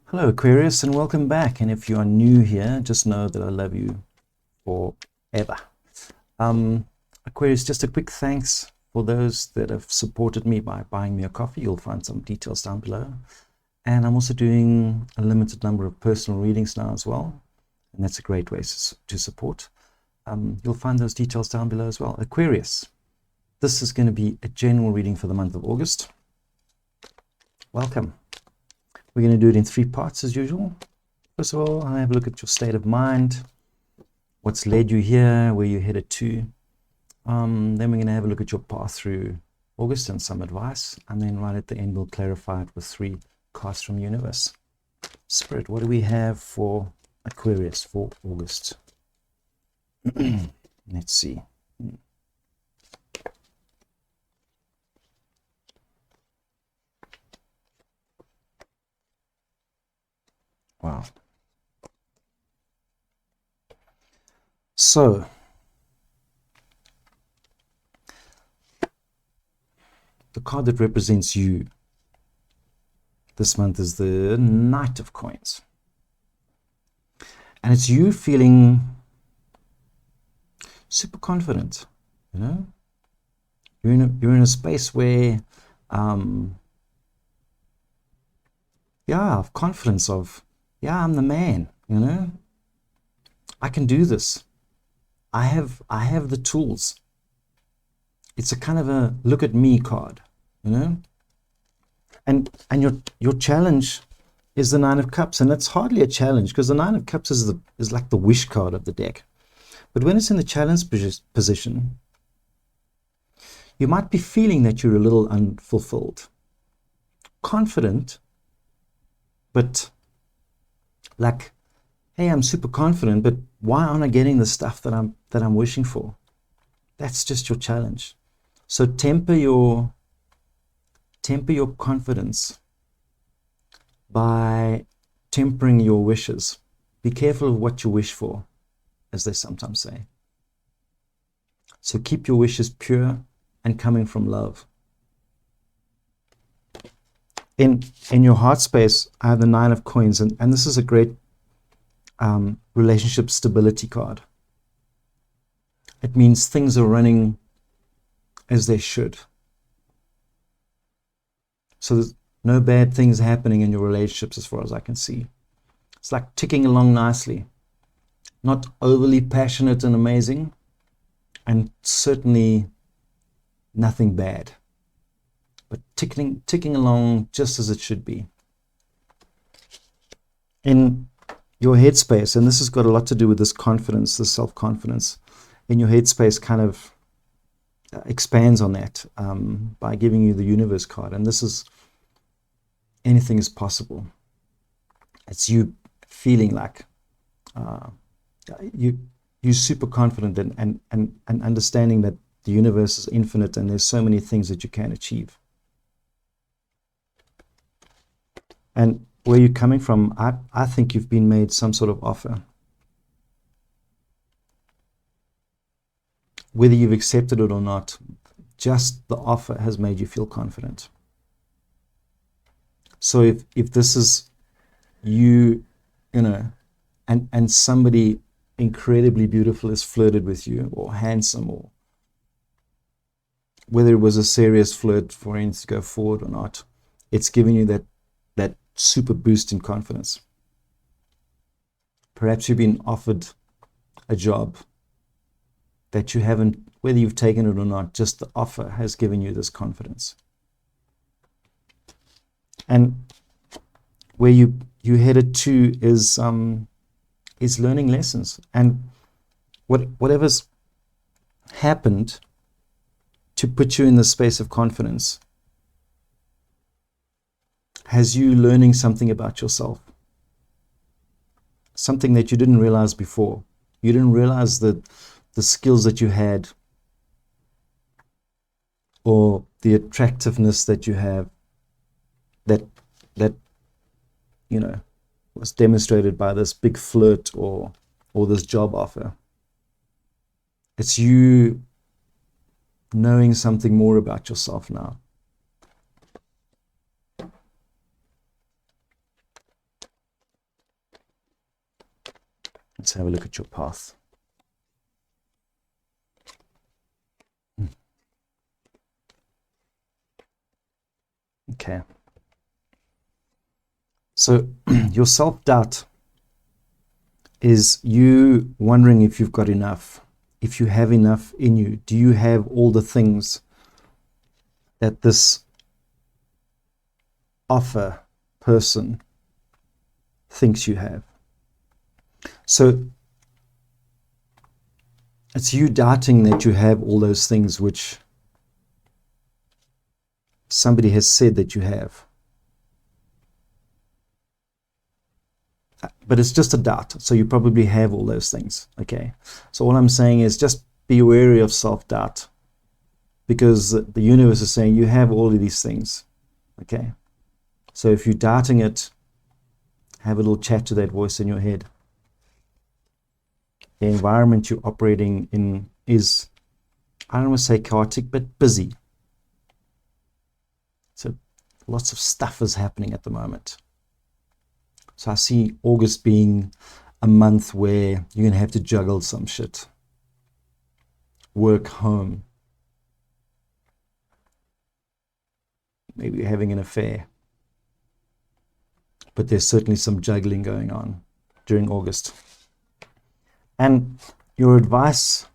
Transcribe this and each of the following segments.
Hello Aquarius, and welcome back. And if you are new here, just know that I love you forever. Aquarius, just a quick thanks for those that have supported me by buying me a coffee. You'll find some details down below. And I'm also doing a limited number of personal readings now as well. And that's a great way to support. You'll find those details down below as well. Aquarius, this is going to be a general reading for the month of August. Welcome. We're going to do it in 3 parts as usual. First of all, I have a look at your state of mind, what's led you here, where you're headed to. Then we're going to have a look at your path through August and some advice. And then right at the end, we'll clarify it with 3 cards from the universe. Spirit, what do we have for Aquarius for August? Let's see. Wow. So, the card that represents you this month is the Knight of Coins. And it's you feeling super confident, you know? You're in a space where, of confidence of, I'm the man, you know? I can do this. I have the tools. It's a kind of a look at me card, you know? And your challenge is the 9 of Cups, and it's hardly a challenge because the 9 of Cups is like the wish card of the deck. But when it's in the challenge position, you might be feeling that you're a little unfulfilled, confident, but like, hey, I'm super confident, but why aren't I getting the stuff that I'm wishing for? That's just your challenge. So temper your confidence by tempering your wishes. Be careful of what you wish for, as they sometimes say. So keep your wishes pure and coming from love. In your heart space, I have the 9 of Coins, and this is a great relationship stability card. It means things are running as they should. So there's no bad things happening in your relationships as far as I can see. It's like ticking along nicely. Not overly passionate and amazing, and certainly nothing bad. But ticking along just as it should be. In your headspace, and this has got a lot to do with this confidence, this self-confidence, in your headspace kind of expands on that by giving you the universe card. And this is anything is possible. It's you feeling like you're super confident and understanding that the universe is infinite and there's so many things that you can achieve. And where you're coming from, I think you've been made some sort of offer. Whether you've accepted it or not, just the offer has made you feel confident. So if this is you, and somebody incredibly beautiful has flirted with you, or handsome, or whether it was a serious flirt for him to go forward or not, it's giving you that super boost in confidence. Perhaps you've been offered a job that you haven't, whether you've taken it or not, just the offer has given you this confidence. And where you headed to is learning lessons, and whatever's happened to put you in the space of confidence has you learning something about yourself, something that you didn't realize before. You didn't realize that the skills that you had, or the attractiveness that you have, that was demonstrated by this big flirt or this job offer. It's you knowing something more about yourself now. Let's have a look at your path. Okay. So your self-doubt is you wondering if you've got enough, if you have enough in you. Do you have all the things that this offer person thinks you have? So it's you doubting that you have all those things which somebody has said that you have. But it's just a doubt, so you probably have all those things, okay? So all I'm saying is just be wary of self-doubt, because the universe is saying you have all of these things, okay? So if you're doubting it, have a little chat to that voice in your head. The environment you're operating in is, I don't want to say chaotic, but busy. So lots of stuff is happening at the moment. So I see August being a month where you're going to have to juggle some shit. Work, home. Maybe you're having an affair. But there's certainly some juggling going on during August. And your advice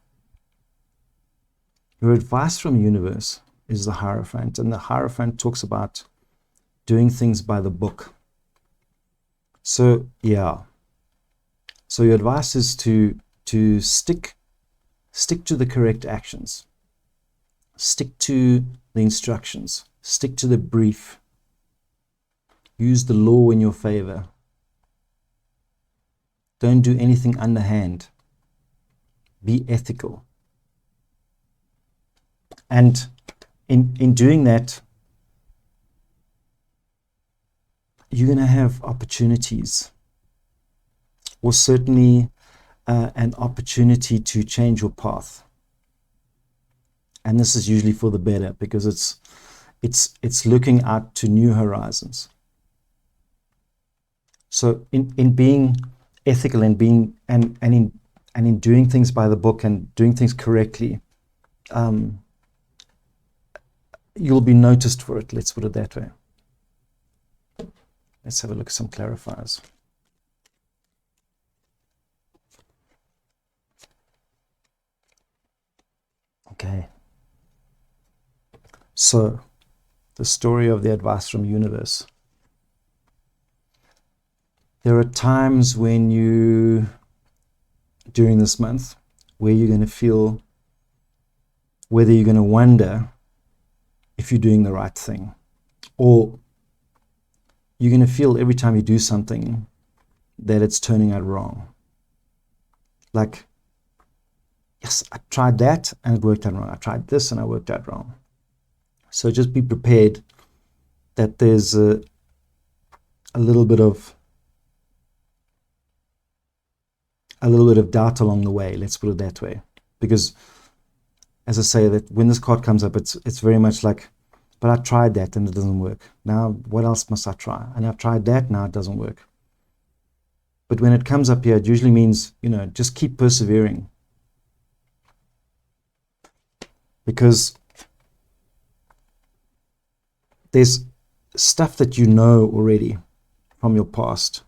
from the universe is the Hierophant. And the Hierophant talks about doing things by the book. So, yeah. So your advice is to stick to the correct actions. Stick to the instructions. Stick to the brief. Use the law in your favor. Don't do anything underhand. Be ethical. And in doing that, you're going to have opportunities, or certainly an opportunity to change your path. And this is usually for the better, because it's looking out to new horizons. So in being ethical and in doing things by the book and doing things correctly, you'll be noticed for it. Let's put it that way. Let's have a look at some clarifiers. Okay. So, the story of the advice from universe. There are times when during this month, where you're going to feel, whether you're going to wonder if you're doing the right thing, or you're going to feel every time you do something that it's turning out wrong. Like, yes, I tried that and it worked out wrong. I tried this and I worked out wrong. So just be prepared that there's a little bit of doubt along the way. Let's put it that way. Because, as I say, that when this card comes up, it's very much like, but I tried that and it doesn't work. Now, what else must I try? And I've tried that, now it doesn't work. But when it comes up here, it usually means, just keep persevering. Because there's stuff that you know already from your past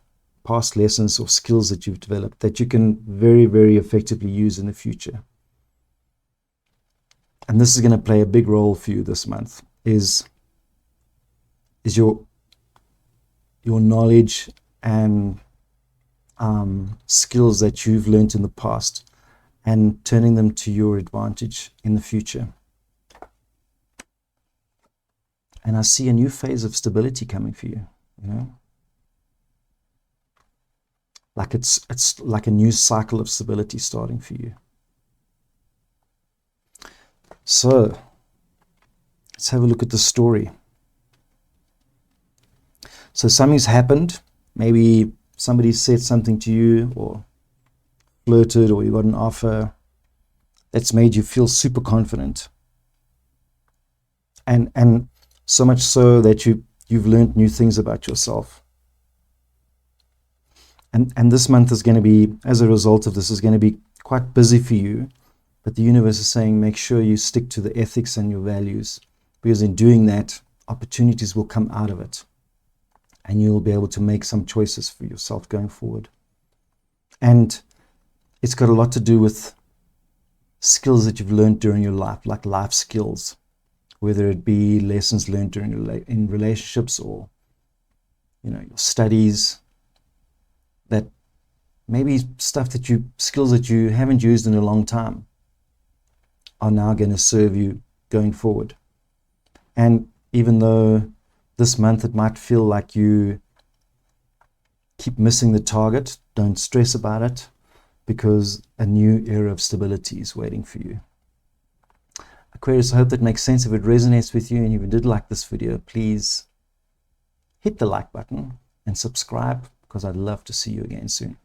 lessons or skills that you've developed that you can very, very effectively use in the future. And this is going to play a big role for you this month, is your knowledge and skills that you've learned in the past and turning them to your advantage in the future. And I see a new phase of stability coming for you, Like it's like a new cycle of stability starting for you. So, let's have a look at the story. So something's happened. Maybe somebody said something to you, or flirted, or you got an offer that's made you feel super confident. And so much so that you've learned new things about yourself. And this month is going to be, as a result of this, is going to be quite busy for you. But the universe is saying, make sure you stick to the ethics and your values, because in doing that, opportunities will come out of it. And you'll be able to make some choices for yourself going forward. And it's got a lot to do with skills that you've learned during your life, like life skills, whether it be lessons learned in relationships, or your studies, that maybe skills that you haven't used in a long time are now going to serve you going forward. And even though this month it might feel like you keep missing the target, don't stress about it, because a new era of stability is waiting for you. Aquarius, I hope that makes sense. If it resonates with you and you did like this video, please hit the like button and subscribe, because I'd love to see you again soon.